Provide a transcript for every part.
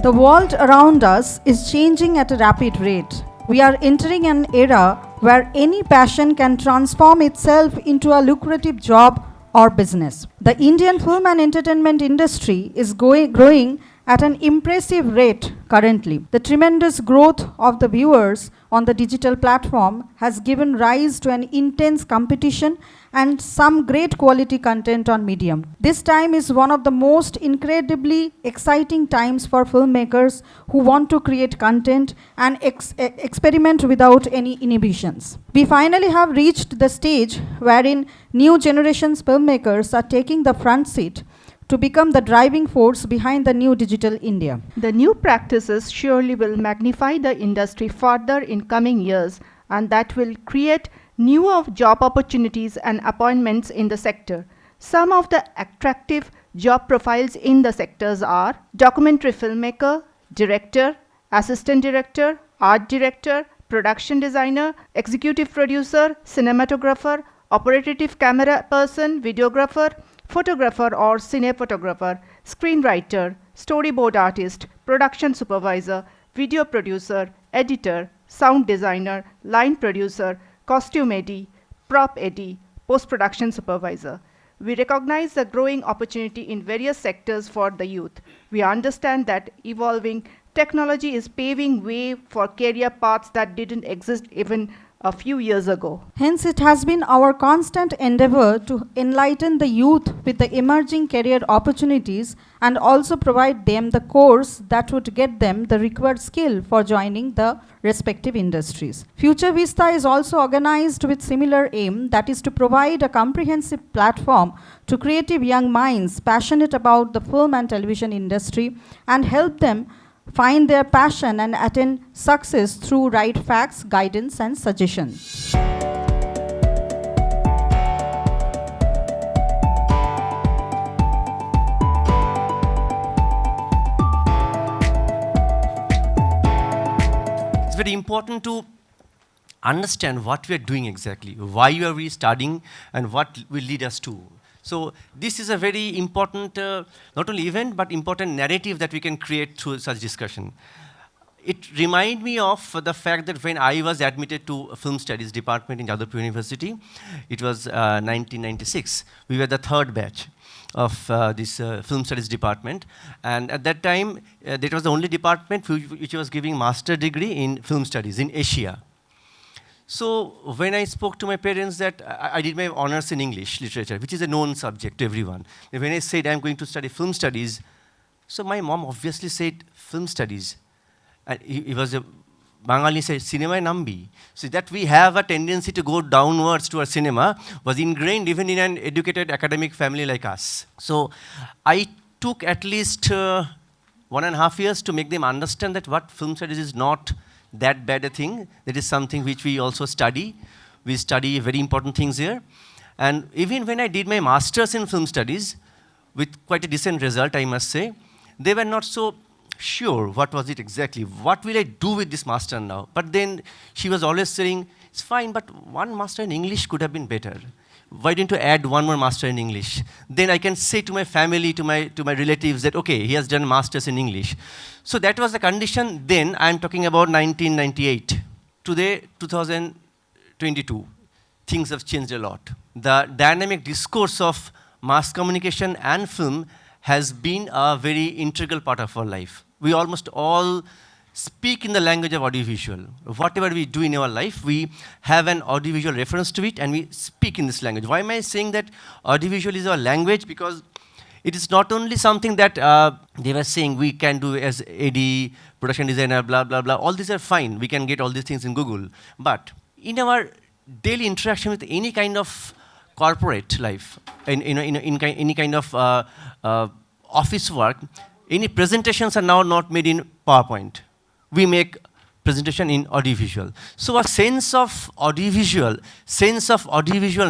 The world around us is changing at a rapid rate. We are entering an era where any passion can transform itself into a lucrative job or business. The Indian film and entertainment industry is growing at an impressive rate currently. The tremendous growth of the viewers on the digital platform has given rise to an intense competition and some great quality content on Medium. This time is one of the most incredibly exciting times for filmmakers who want to create content and experiment without any inhibitions. We finally have reached the stage wherein new generations filmmakers are taking the front seat to become the driving force behind the new digital India. The new practices surely will magnify the industry further in coming years, and that will create newer job opportunities and appointments in the sector. Some of the attractive job profiles in the sectors are documentary filmmaker, director, assistant director, art director, production designer, executive producer, cinematographer, operative camera person, videographer, photographer or cinematographer, screenwriter, storyboard artist, production supervisor, video producer, editor, sound designer, line producer, costume AD, prop AD, post-production supervisor. We recognize the growing opportunity in various sectors for the youth. We understand that evolving technology is paving way for career paths that didn't exist even a few years ago. Hence, it has been our constant endeavor to enlighten the youth with the emerging career opportunities and also provide them the course that would get them the required skill for joining the respective industries. Future Vista is also organized with similar aim, that is to provide a comprehensive platform to creative young minds passionate about the film and television industry and help them find their passion and attain success through right facts, guidance, and suggestions. It's very important to understand what we are doing exactly, why are we studying, and what will lead us to. So this is a very important, not only event, but important narrative that we can create through such discussion. It reminds me of the fact that when I was admitted to a film studies department in Jadavpur University, it was 1996. We were the third batch of this film studies department. And at that time, that was the only department which was giving master degree in film studies in Asia. So when I spoke to my parents that I did my honors in English literature, which is a known subject to everyone. And when I said I'm going to study film studies, so my mom obviously said film studies. And he was a Bengali said cinema nambi. So that we have a tendency to go downwards to our cinema was ingrained even in an educated academic family like us. So I took at least 1.5 years to make them understand that what film studies is not that bad a thing. That is something which we also study. We study very important things here. And even when I did my master's in film studies, with quite a decent result, I must say, they were not so sure what was it exactly. What will I do with this master now? But then she was always saying, it's fine, but one master in English could have been better. Why didn't you add one more master in English? Then I can say to my family, to my relatives that, okay, he has done masters in English. So that was the condition then. I'm talking about 1998. Today, 2022, things have changed a lot. The dynamic discourse of mass communication and film has been a very integral part of our life. We almost all speak in the language of audiovisual. Whatever we do in our life, we have an audiovisual reference to it and we speak in this language. Why am I saying that audiovisual is our language? Because it is not only something that they were saying we can do as AD, production designer, blah, blah, blah. All these are fine. We can get all these things in Google. But in our daily interaction with any kind of corporate life, in any kind of office work, any presentations are now not made in PowerPoint. We make presentation in audiovisual. So a sense of audiovisual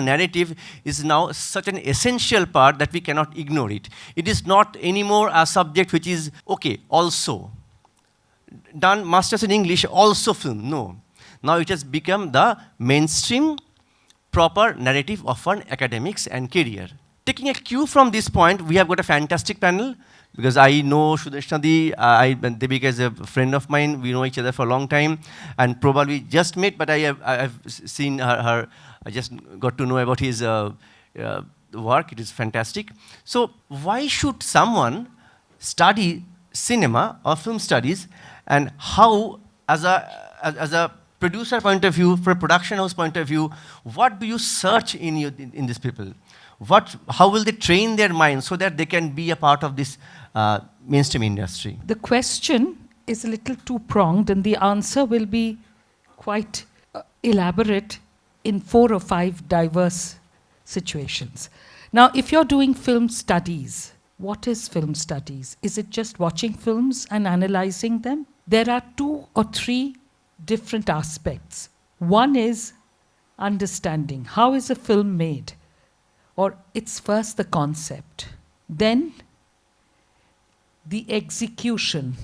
narrative is now such an essential part that we cannot ignore it. It is not anymore a subject which is, okay, also. Done masters in English, also film. No. Now it has become the mainstream proper narrative of an academics and career. Taking a cue from this point, we have got a fantastic panel because I know Sudeshna Di, and Debika is a friend of mine. We know each other for a long time, and probably just met, but I have seen her. I just got to know about his work. It is fantastic. So why should someone study cinema or film studies, and how, as a producer point of view, for a production house point of view, what do you search in these people? How will they train their minds so that they can be a part of this mainstream industry? The question is a little two-pronged, and the answer will be quite elaborate in 4 or 5 diverse situations. Now, if you're doing film studies, what is film studies? Is it just watching films and analyzing them? There are 2 or 3 different aspects. One is understanding. How is a film made? Or it's first the concept, then the execution,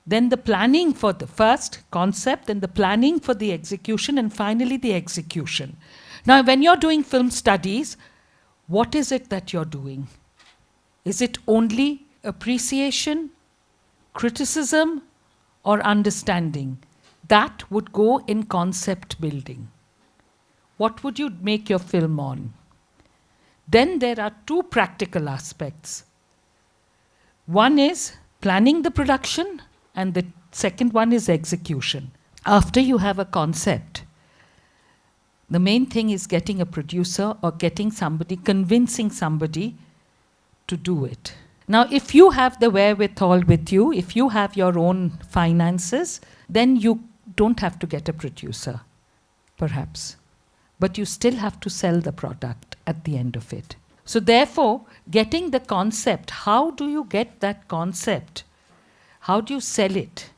then the planning for the first concept, then the planning for the execution, and finally the execution. Now, when you're doing film studies, what is it that you're doing? Is it only appreciation, criticism, or understanding? That would go in concept building. What would you make your film on? Then there are 2 practical aspects. One is planning the production, and the second one is execution. After you have a concept, the main thing is getting a producer or getting somebody, convincing somebody to do it. Now, if you have the wherewithal with you, if you have your own finances, then you don't have to get a producer, perhaps. But you still have to sell the product at the end of it. So therefore, getting the concept, how do you get that concept? How do you sell it?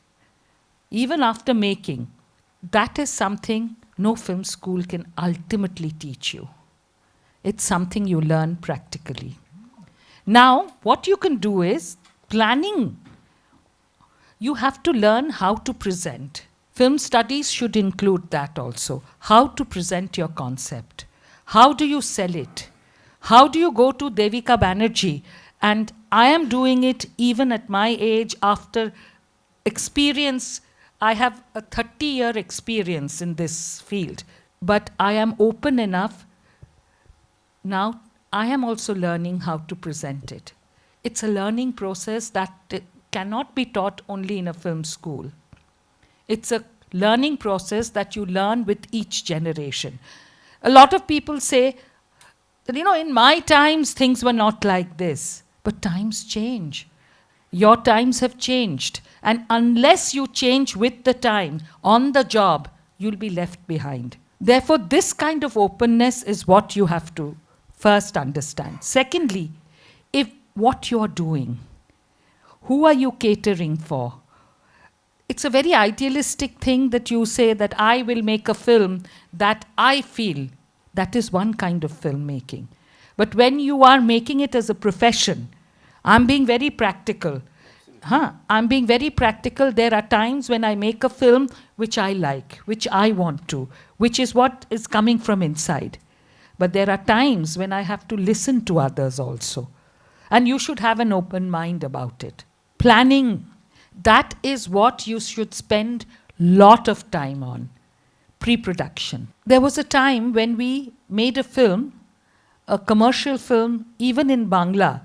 Even after making, that is something no film school can ultimately teach you. It's something you learn practically. Now, what you can do is planning. You have to learn how to present. Film studies should include that also. How to present your concept. How do you sell it? How do you go to Debika Banerjee? And I am doing it even at my age after experience. I have a 30-year experience in this field. But I am open enough. Now, I am also learning how to present it. It's a learning process that cannot be taught only in a film school. It's a learning process that you learn with each generation. A lot of people say that, in my times, things were not like this. But times change. Your times have changed. And unless you change with the time, on the job, you'll be left behind. Therefore, this kind of openness is what you have to first understand. Secondly, if what you're doing, who are you catering for? It's a very idealistic thing that you say that I will make a film that I feel. That is one kind of filmmaking. But when you are making it as a profession, I'm being very practical. I'm being very practical. There are times when I make a film which I like, which I want to, which is what is coming from inside. But there are times when I have to listen to others also. And you should have an open mind about it. Planning, that is what you should spend a lot of time on. Pre-production. There was a time when we made a film, a commercial film, even in Bangla,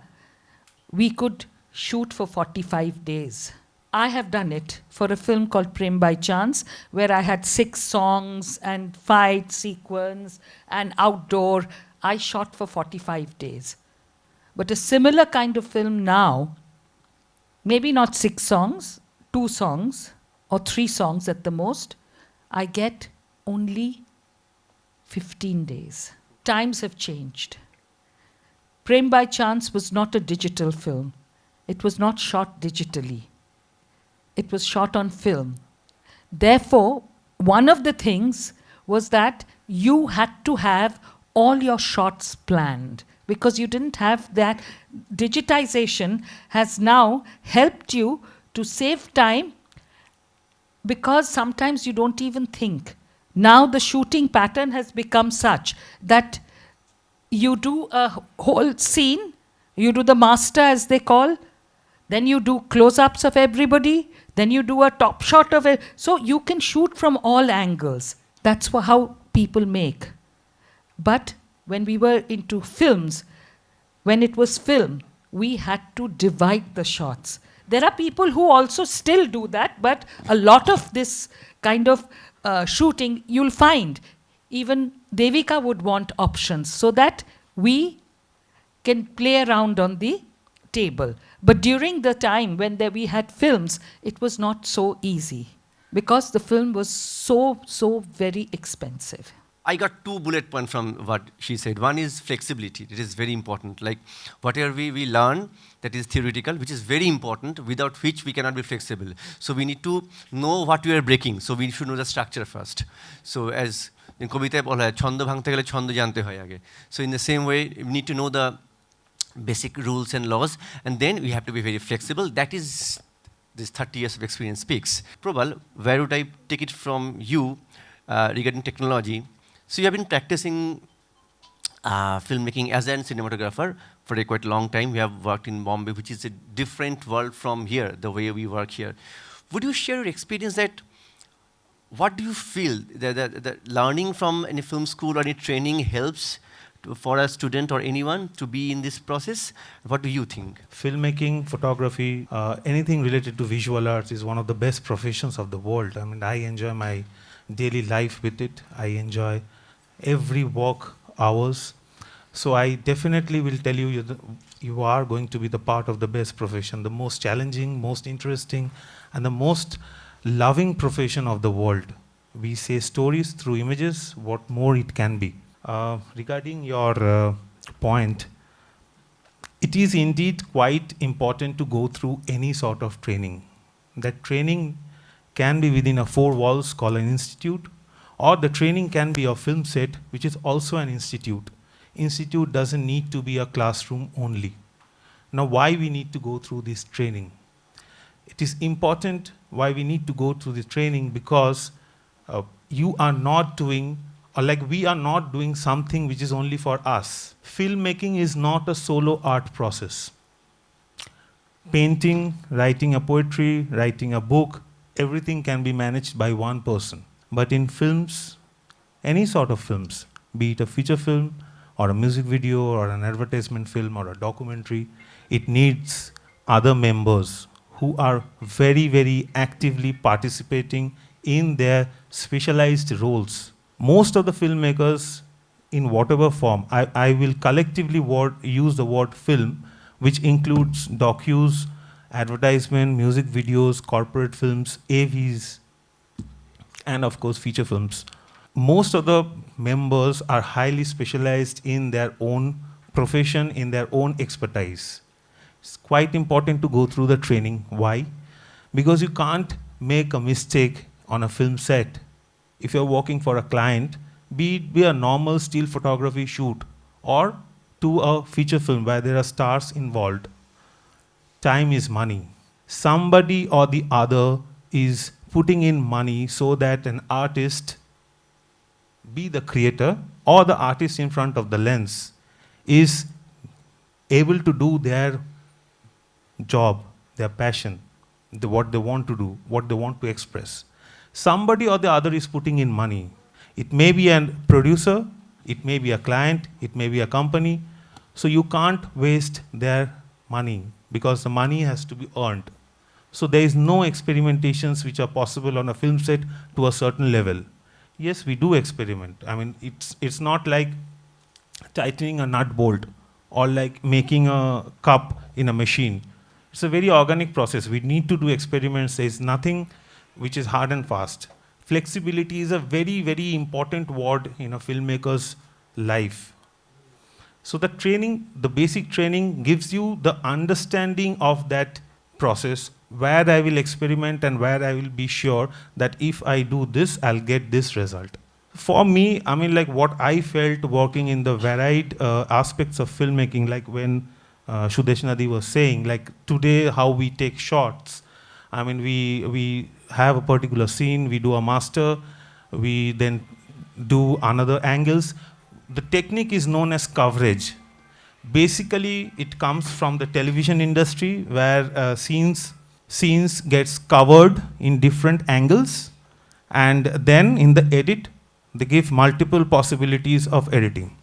we could shoot for 45 days. I have done it for a film called Prem by Chance, where I had 6 songs and fight sequence and outdoor. I shot for 45 days. But a similar kind of film now, maybe not 6 songs, 2 songs, or 3 songs at the most, I get only 15 days. Times have changed. Prem by Chance was not a digital film. It was not shot digitally. It was shot on film. Therefore, one of the things was that you had to have all your shots planned because you didn't have that. Digitization has now helped you to save time because sometimes you don't even think. Now the shooting pattern has become such that you do a whole scene, you do the master as they call, then you do close-ups of everybody, then you do a top shot of it. So you can shoot from all angles. That's how people make. But when we were into films, when it was film, we had to divide the shots. There are people who also still do that, but a lot of this kind of shooting, you'll find even Debika would want options so that we can play around on the table. But during the time when we had films, it was not so easy because the film was so very expensive. I got 2 bullet points from what she said. One is flexibility. It is very important. Like whatever we learn, that is theoretical, which is very important, without which we cannot be flexible. So we need to know what we are breaking. So we should know the structure first. So as in Kobitae bola hoy, chhondo bhangte gele chhondo jante hoy age. So in the same way, we need to know the basic rules and laws, and then we have to be very flexible. That is this 30 years of experience speaks. Prabal, where would I take it from you regarding technology? So you have been practicing filmmaking as a cinematographer for a quite long time. We have worked in Bombay, which is a different world from here, the way we work here. Would you share your experience that, what do you feel that learning from any film school or any training helps for a student or anyone to be in this process? What do you think? Filmmaking, photography, anything related to visual arts is one of the best professions of the world. I mean, I enjoy my daily life with it. I enjoy every work hours. So I definitely will tell you, you are going to be the part of the best profession, the most challenging, most interesting, and the most loving profession of the world. We say stories through images, what more it can be. Regarding your point, it is indeed quite important to go through any sort of training. That training can be within a 4 walls called an institute, or the training can be a film set, which is also an institute. Institute doesn't need to be a classroom only. Now, why we need to go through this training? It is important why we need to go through the training because you are not doing, or like we are not doing something which is only for us. Filmmaking is not a solo art process. Painting, writing a poetry, writing a book, everything can be managed by one person. But in films, any sort of films, be it a feature film or a music video or an advertisement film or a documentary, it needs other members who are very, very actively participating in their specialized roles. Most of the filmmakers, in whatever form, I will collectively use the word film, which includes docus, advertisement, music videos, corporate films, AVs, and of course feature films. Most of the members are highly specialized in their own profession, in their own expertise. It's quite important to go through the training. Why? Because you can't make a mistake on a film set. If you're working for a client, be it a normal still photography shoot or to a feature film where there are stars involved, time is money. Somebody or the other is putting in money so that an artist, be the creator or the artist in front of the lens, is able to do their job, their passion, what they want to do, what they want to express. Somebody or the other is putting in money. It may be a producer, it may be a client, it may be a company. So you can't waste their money because the money has to be earned. So there is no experimentations which are possible on a film set to a certain level. Yes, we do experiment. I mean, it's not like tightening a nut bolt or like making a cup in a machine. It's a very organic process. We need to do experiments. There's nothing which is hard and fast. Flexibility is a very, very important word in a filmmaker's life. So the training, the basic training gives you the understanding of that process, where I will experiment and where I will be sure that if I do this, I'll get this result. For me, I mean, like what I felt working in the varied aspects of filmmaking, like when Sudeshna was saying, like today how we take shots. I mean, we have a particular scene, we do a master, we then do another angles. The technique is known as coverage. Basically, it comes from the television industry where scenes gets covered in different angles, and then in the edit, they give multiple possibilities of editing.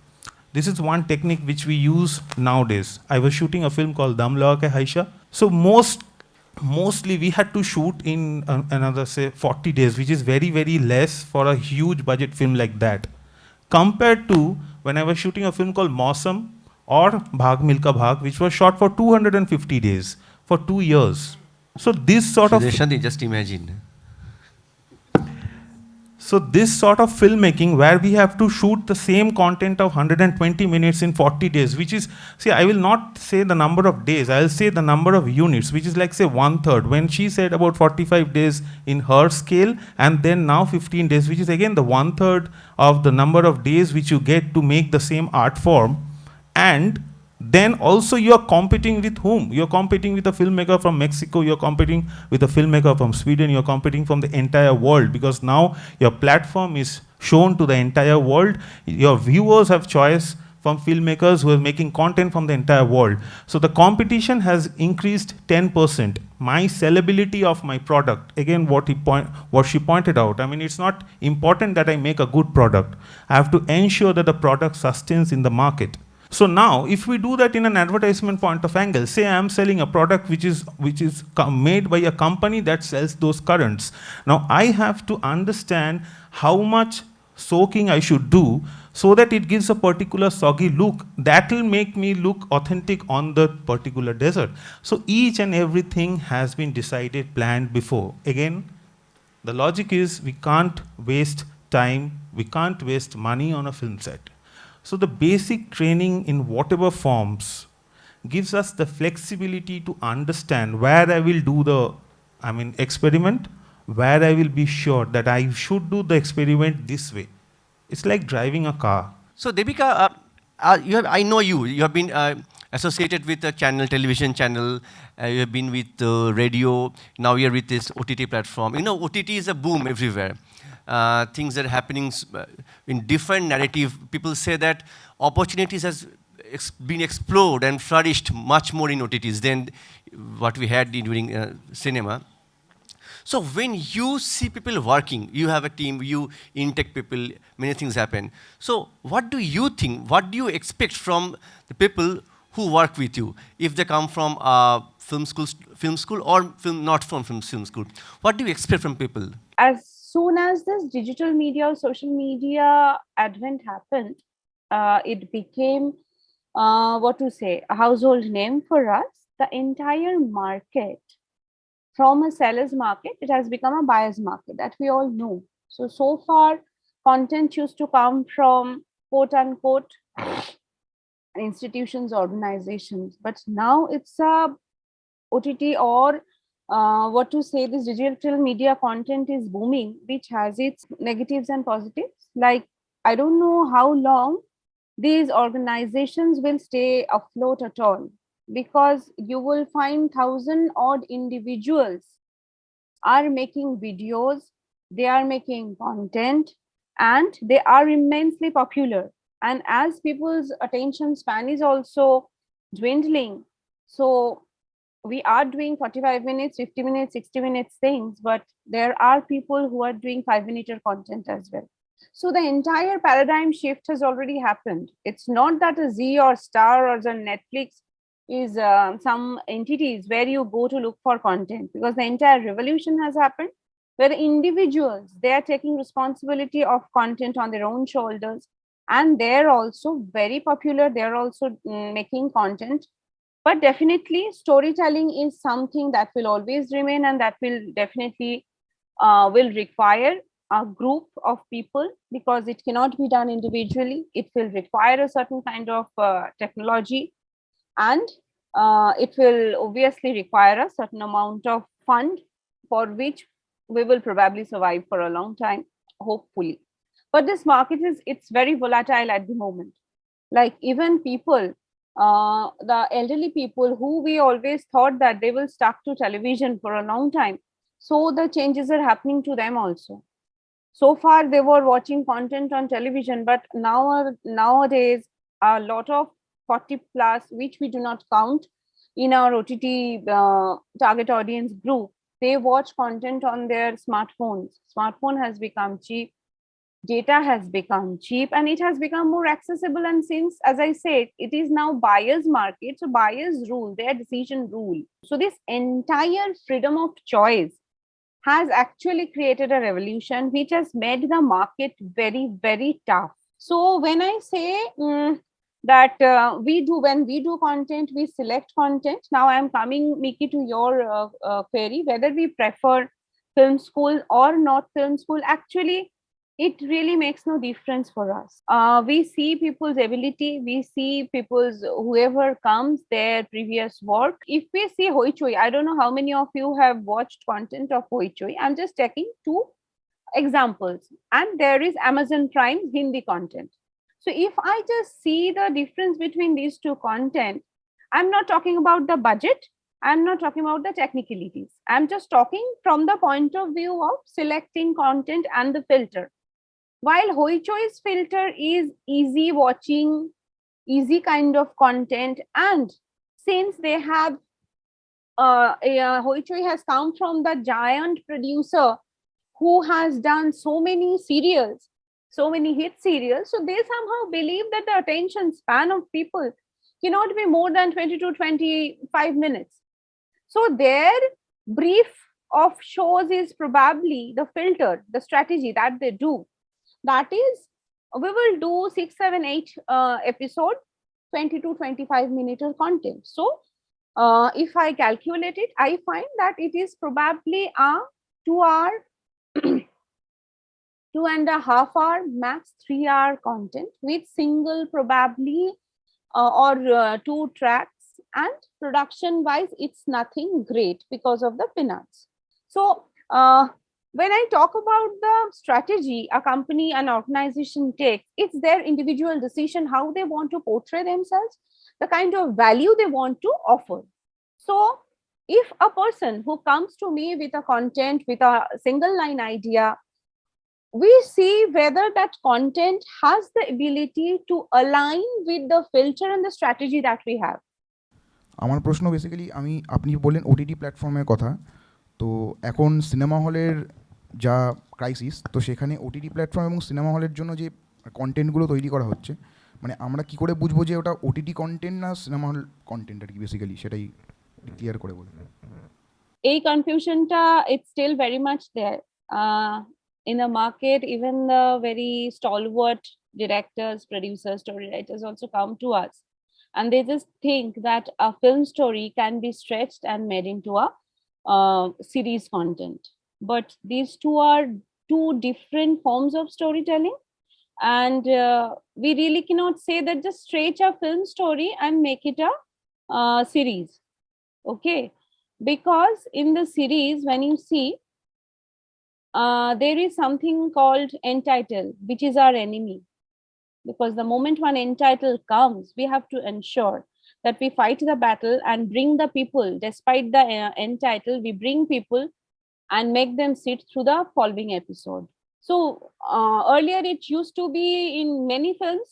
This is one technique which we use nowadays. I was shooting a film called Dam Laga Ke Haisha. So mostly we had to shoot in another say 40 days, which is very, very less for a huge budget film like that. Compared to when I was shooting a film called Mausam or Bhag Milka Bhag, which was shot for 250 days, for 2 years. So this sort of Sudeshna, just imagine. So this sort of filmmaking where we have to shoot the same content of 120 minutes in 40 days, which is, see, I will not say the number of days, I'll say the number of units, which is like say 1/3. When she said about 45 days in her scale, and then now 15 days, which is again the 1/3 of the number of days which you get to make the same art form. And then also you are competing with whom? You're competing with a filmmaker from Mexico, you're competing with a filmmaker from Sweden, you're competing from the entire world, because now your platform is shown to the entire world. Your viewers have choice from filmmakers who are making content from the entire world. So the competition has increased 10%. My sellability of my product, again what she pointed out, I mean, it's not important that I make a good product. I have to ensure that the product sustains in the market. So now, if we do that in an advertisement point of angle, say I am selling a product which is made by a company that sells those currents. Now I have to understand how much soaking I should do so that it gives a particular soggy look that will make me look authentic on the particular desert. So each and everything has been decided, planned before. Again, the logic is we can't waste time, we can't waste money on a film set. So the basic training in whatever forms gives us the flexibility to understand where I will do the, experiment, where I will be sure that I should do the experiment this way. It's like driving a car. So Debika, I know you. You have been associated with a channel, television channel. You have been with radio. Now you are with this OTT platform. You know, OTT is a boom everywhere. Things that are happening in different narrative. People say that opportunities has been explored and flourished much more in OTTs than what we had during cinema. So when you see people working, you have a team, you intake people, many things happen. So what do you think? What do you expect from the people who work with you? If they come from film school or not from film school, what do you expect from people? As soon as this digital media or social media advent happened, it became a household name for us. The entire market, from a seller's market, it has become a buyer's market, that we all know. So far, content used to come from quote unquote institutions, organizations, but now it's a OTT or this digital media content is booming, which has its negatives and positives. Like, I don't know how long these organizations will stay afloat at all, because you will find 1,000-odd individuals are making videos, they are making content, and they are immensely popular. And as people's attention span is also dwindling, so we are doing 45 minutes, 50 minutes, 60 minutes things, but there are people who are doing 5-minute content as well. So the entire paradigm shift has already happened. It's not that a Z or Star or the Netflix is some entities where you go to look for content, because the entire revolution has happened where individuals, they are taking responsibility of content on their own shoulders, and they're also very popular. They're also making content. But definitely storytelling is something that will always remain, and that will definitely will require a group of people, because it cannot be done individually. It will require a certain kind of technology, and it will obviously require a certain amount of fund, for which we will probably survive for a long time, hopefully. But this market it's very volatile at the moment. Like, even people, the elderly people who we always thought that they will stuck to television for a long time, so the changes are happening to them also. So far they were watching content on television, but nowadays a lot of 40 plus, which we do not count in our OTT target audience group, they watch content on their smartphones. Smartphone has become cheap, data has become cheap, and it has become more accessible. And since, as I said, it is now buyers market, so buyers rule, their decision rule. So this entire freedom of choice has actually created a revolution which has made the market very, very tough. So when I say that when we do content, we select content. Now I am coming, Miki, to your query, whether we prefer film school or not film school. Actually, it really makes no difference for us. We see people's ability, we see people's, whoever comes, their previous work. If we see Hoichoi, I don't know how many of you have watched content of Hoichoi. I'm just taking two examples. And there is Amazon Prime Hindi content. So if I just see the difference between these two content, I'm not talking about the budget, I'm not talking about the technicalities. I'm just talking from the point of view of selecting content and the filter. While Hoichoi's filter is easy watching, easy kind of content, and since they have Hoichoi has come from the giant producer who has done so many serials, so many hit serials, so they somehow believe that the attention span of people cannot be more than 20 to 25 minutes. So their brief of shows is probably the filter, the strategy that they do. That is, we will do 6, 7, 8 episode, 20 to 25 minute content. So if I calculate it, I find that it is probably a 2-hour, 2.5-hour, max 3-hour content with single probably or 2 tracks, and production wise, it's nothing great because of the finance. So when I talk about the strategy a company, an organization takes, it's their individual decision how they want to portray themselves, the kind of value they want to offer. So if a person who comes to me with a content, with a single line idea, we see whether that content has the ability to align with the filter and the strategy that we have. আমার প্রশ্ন basically আপনি বললেন OTT প্ল্যাটফর্মের কথা, তো এখন cinema হলের যা ক্রাইসিস, তো সেখানে ওটিটি প্ল্যাটফর্ম এবং সিনেমা হলের জন্য যে কন্টেন্টগুলো তৈরি করা হচ্ছে, মানে আমরা কি করে বুঝবো যে ওটা ওটিটি কন্টেন্ট না সিনেমা হল কন্টেন্ট আর কি, বেসিক্যালি সেটাই ক্লিয়ার করে বলুন। এই কনফিউশনটা it's still very much there in the market. Even the very stalwart directors, producers, story writers also come to us, and they just think that a film story can be stretched and made into a series content. But these two are two different forms of storytelling, and we really cannot say that just stretch a film story and make it a series. Okay, because in the series, when you see, there is something called end title, which is our enemy. Because the moment one end title comes, we have to ensure that we fight the battle and bring the people, despite the end title, we bring people and make them sit through the following episode. So earlier it used to be in many films,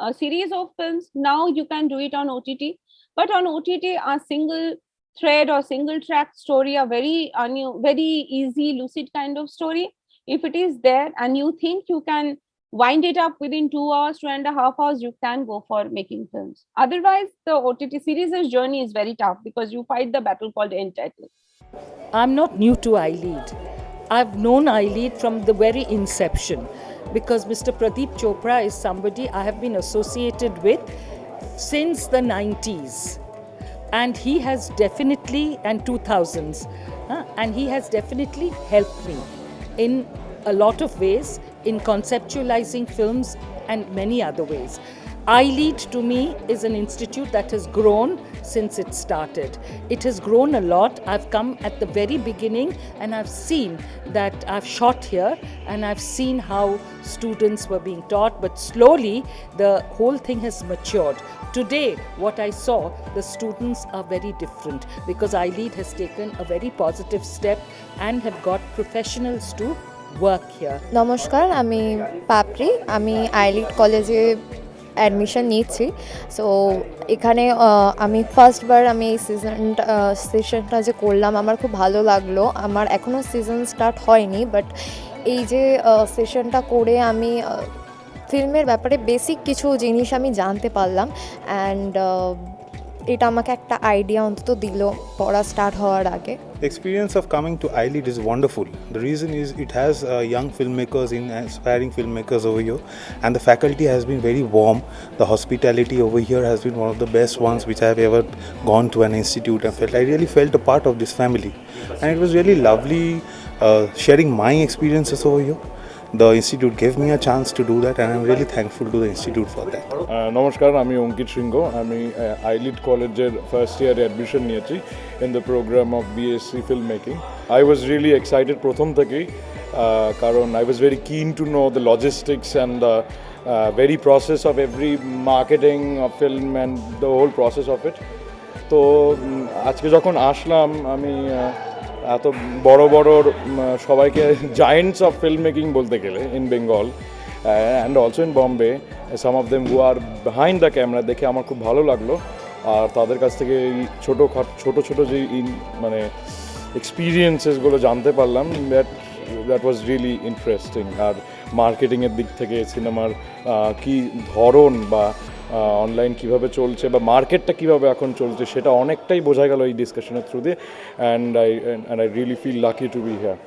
a series of films. Now you can do it on OTT, but on OTT, a single thread or single track story, a very easy, lucid kind of story, if it is there and you think you can wind it up within 2 hours, 2.5 hours, you can go for making films. Otherwise, the OTT series journey is very tough because you fight the battle called end title. I'm not new to iLEAD. I've known iLEAD from the very inception because Mr. Pradeep Chopra is somebody I have been associated with since the 90s. And he has definitely, and 2000s, and he has definitely helped me in a lot of ways in conceptualizing films and many other ways. iLEAD to me is an institute that has grown since it started. It has grown a lot. I've come at the very beginning and I've seen that I've shot here and I've seen how students were being taught, but slowly the whole thing has matured. Today, what I saw, the students are very different because iLEAD has taken a very positive step and have got professionals to work here. নমস্কার, আমি পাপড়ি। আমি iLEAD কলেজে admission নিচ্ছি। So এখানে আমি ফার্স্টবার আমি এই সেশনটা যে করলাম আমার খুব ভালো লাগলো। আমার এখনও সিজন স্টার্ট হয়নি, বাট এই যে সেশনটা করে আমি ফিল্মের ব্যাপারে বেসিক কিছু জিনিস আমি জানতে পারলাম, অ্যান্ড এটা আমাকে একটা আইডিয়া অন্তত দিল পড়া স্টার্ট হওয়ার আগে। The experience of coming to iLEAD is wonderful. The reason is it has young filmmakers, aspiring filmmakers over here, and the faculty has been very warm. The hospitality over here has been one of the best ones which I have ever gone to an institute and felt. I really felt a part of this family, and it was really lovely sharing my experiences over here. The institute gave me a chance to do that, and I'm really thankful to the institute for that. নমস্কার, আমি অঙ্কিত সিংহ। আমি iLEAD কলেজের first ইয়ারে admission নিয়েছি in the programme of BSc film making. I was really excited প্রথম থেকেই, কারণ I was very keen to know the logistics and the very process of every marketing of film and the whole process of it. তো আজকে যখন আসলাম আমি এত বড় বড় সবাইকে জায়েন্টস অফ ফিল্ম মেকিং বলতে গেলে in Bengal and also in Bombay, some of them who are behind the camera দেখে আমার খুব ভালো লাগলো। আর তাদের কাছ থেকে এই ছোটো যে মানে এক্সপিরিয়েন্সেসগুলো জানতে পারলাম, দ্যাট ওয়াজ রিয়েলি ইন্টারেস্টিং। আর মার্কেটিংয়ের দিক থেকে সিনেমার কী ধরন বা অনলাইন কীভাবে চলছে বা মার্কেটটা কীভাবে এখন চলছে সেটা অনেকটাই বোঝা গেল এই ডিসকাশনের থ্রু দিয়ে, and I really feel lucky to be here.